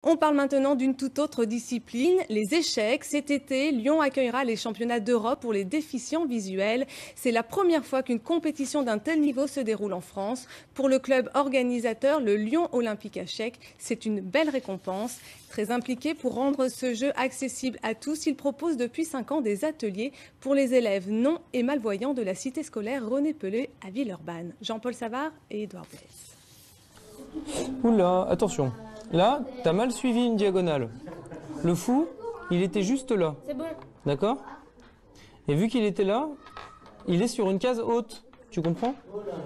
On parle maintenant d'une toute autre discipline, les échecs. Cet été, Lyon accueillera les championnats d'Europe pour les déficients visuels. C'est la première fois qu'une compétition d'un tel niveau se déroule en France. Pour le club organisateur, le Lyon Olympique Échecs, c'est une belle récompense. Très impliqué pour rendre ce jeu accessible à tous, il propose depuis 5 ans des ateliers pour les élèves non et malvoyants de la cité scolaire René Pelé à Villeurbanne. Jean-Paul Savard et Édouard Blaise. Oula, attention. Là, t'as mal suivi une diagonale. Le fou, il était juste là. C'est bon. D'accord? Et vu qu'il était là, il est sur une case haute. Tu comprends?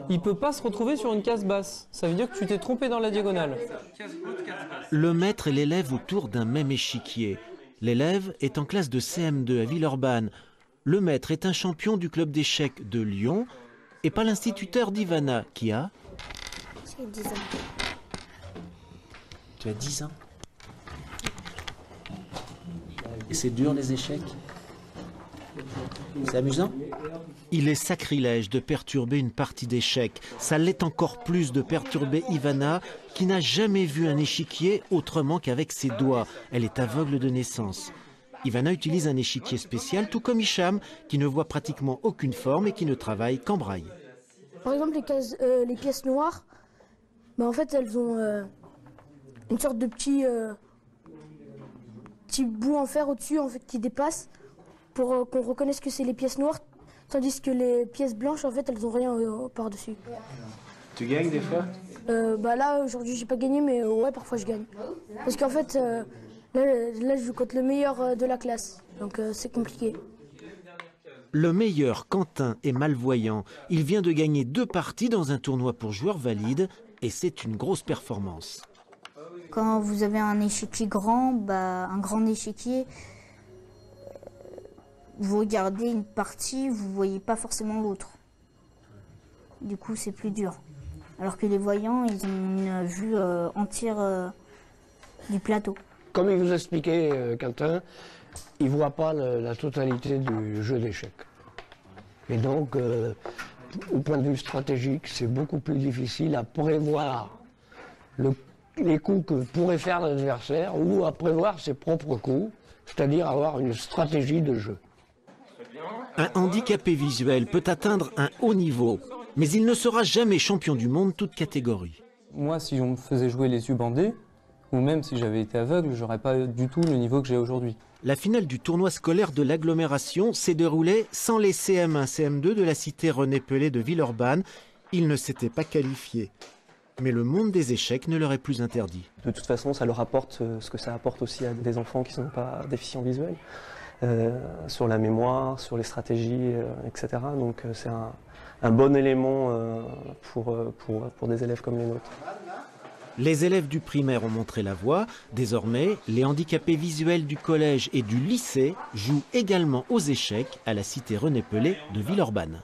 Il peut pas se retrouver sur une case basse. Ça veut dire que tu t'es trompé dans la diagonale. Le maître et l'élève autour d'un même échiquier. L'élève est en classe de CM2 à Villeurbanne. Le maître est un champion du club d'échecs de Lyon et pas l'instituteur d'Ivana qui a... J'ai 10 ans. Tu as 10 ans. Et c'est dur les échecs? C'est amusant? Il est sacrilège de perturber une partie d'échecs. Ça l'est encore plus de perturber Ivana, qui n'a jamais vu un échiquier autrement qu'avec ses doigts. Elle est aveugle de naissance. Ivana utilise un échiquier spécial, tout comme Hicham, qui ne voit pratiquement aucune forme et qui ne travaille qu'en braille. Par exemple, les pièces noires, en fait, elles ont une sorte de petit bout en fer au-dessus en fait, qui dépasse pour qu'on reconnaisse que c'est les pièces noires, tandis que les pièces blanches, en fait, elles n'ont rien par-dessus. Tu gagnes des fois? Là, aujourd'hui, j'ai pas gagné, mais ouais, parfois je gagne. Parce qu'en fait, là, je joue contre le meilleur de la classe, donc c'est compliqué. Le meilleur, Quentin, est malvoyant. Il vient de gagner 2 parties dans un tournoi pour joueurs valides et c'est une grosse performance. Quand vous avez un échiquier grand, un grand échiquier, vous regardez une partie, vous ne voyez pas forcément l'autre. Du coup, c'est plus dur. Alors que les voyants, ils ont une vue entière du plateau. Comme il vous expliquait Quentin, il ne voit pas la totalité du jeu d'échecs. Et donc, au point de vue stratégique, c'est beaucoup plus difficile à prévoir les coups que pourrait faire l'adversaire ou à prévoir ses propres coups, c'est-à-dire avoir une stratégie de jeu. Un handicapé visuel peut atteindre un haut niveau, mais il ne sera jamais champion du monde toute catégorie. Moi, si on me faisait jouer les yeux bandés, ou même si j'avais été aveugle, j'aurais pas du tout le niveau que j'ai aujourd'hui. La finale du tournoi scolaire de l'agglomération s'est déroulée sans les CM1, CM2 de la cité René Pelé de Villeurbanne. Ils ne s'étaient pas qualifiés. Mais le monde des échecs ne leur est plus interdit. De toute façon, ça leur apporte ce que ça apporte aussi à des enfants qui ne sont pas déficients visuels, sur la mémoire, sur les stratégies, etc. Donc c'est un bon élément pour des élèves comme les nôtres. Les élèves du primaire ont montré la voie. Désormais, les handicapés visuels du collège et du lycée jouent également aux échecs à la cité René Pelé de Villeurbanne.